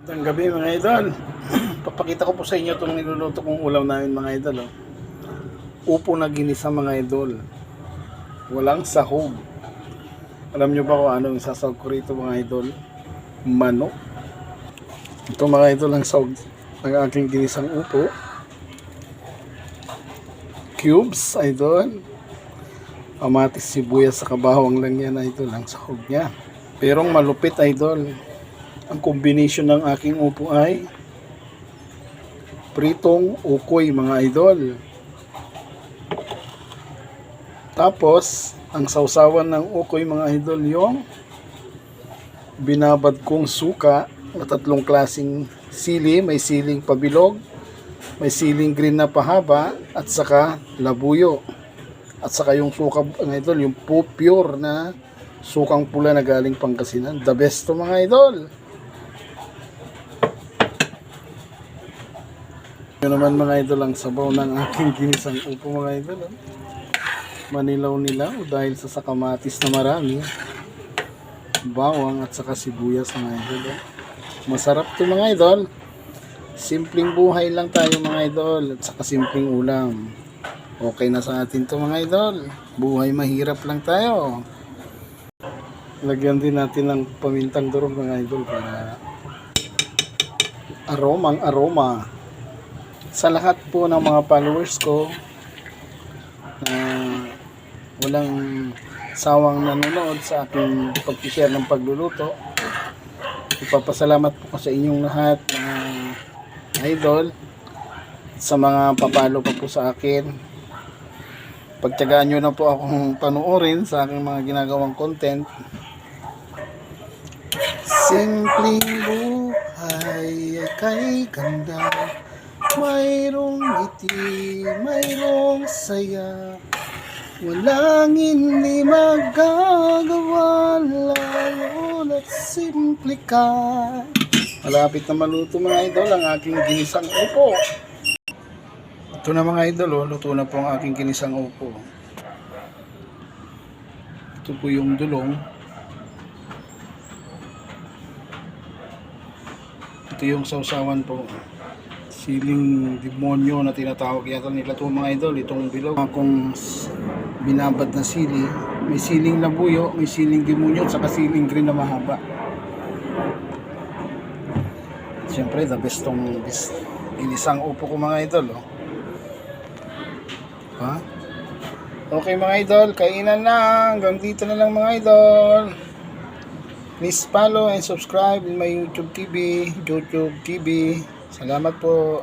Magandang gabi mga idol. Papakita ko po sa inyo itong niluluto kong ulam namin mga idol. Upo na ginisa mga idol. Walang sahog. Alam nyo ba kung ano yung sasahog ko rito mga idol? Manok. Ito mga idol ang sahog ng aking ginisang upo. Cubes idol. Kamatis, sibuyas sa kabawang lang yan idol ang sahog niya. Pero malupit idol. Ang combination ng aking upo ay pritong ukoy mga idol. Tapos, ang sausawan ng ukoy mga idol yung binabad kong suka na tatlong klaseng sili. May siling pabilog, may siling green na pahaba, at saka labuyo. At saka yung suka mga idol, yung pure na sukang pula na galing Pangasinan. The best to mga idol. Yun naman mga idol ang sabaw ng aking ginisang upo mga idol. Manilaw-nilaw dahil sa sakamatis na marami, bawang at saka sibuyas mga idol. Masarap to mga idol. Simpleng buhay lang tayo mga idol at saka simpleng ulam. Okay na sa atin to mga idol. Buhay mahirap lang tayo. Lagyan din natin ng pamintang durog mga idol para aroma. Sa lahat po ng mga followers ko na walang sawang nanonood sa aking pag-share ng pagluluto, ipapasalamat po ko sa inyong lahat mga idol, sa mga papalo pa po sa akin. Pagtiyagaan nyo na po akong panuorin sa aking mga ginagawang content. Simpleng buhay ay kay ganda, mayroong ngiti, mayroong saya, walang hindi magagawa, lalo na't simple ka. Malapit na maluto mga idol ang aking ginisang upo. Ito na mga idol, luto na po ang aking ginisang upo. Ito po yung dulong. Ito yung sausawan po. Siling demonyo na tinatawag yata nila ito mga idol. Itong bilog akong binabad na sili. May siling labuyo, may siling demonyo, at saka siling green na mahaba. Siyempre the best tong ginisang upo ko mga idol. Ha? Okay mga idol, kainan na. Hanggang dito na lang mga idol. Please follow and subscribe in my YouTube TV. Salamat po.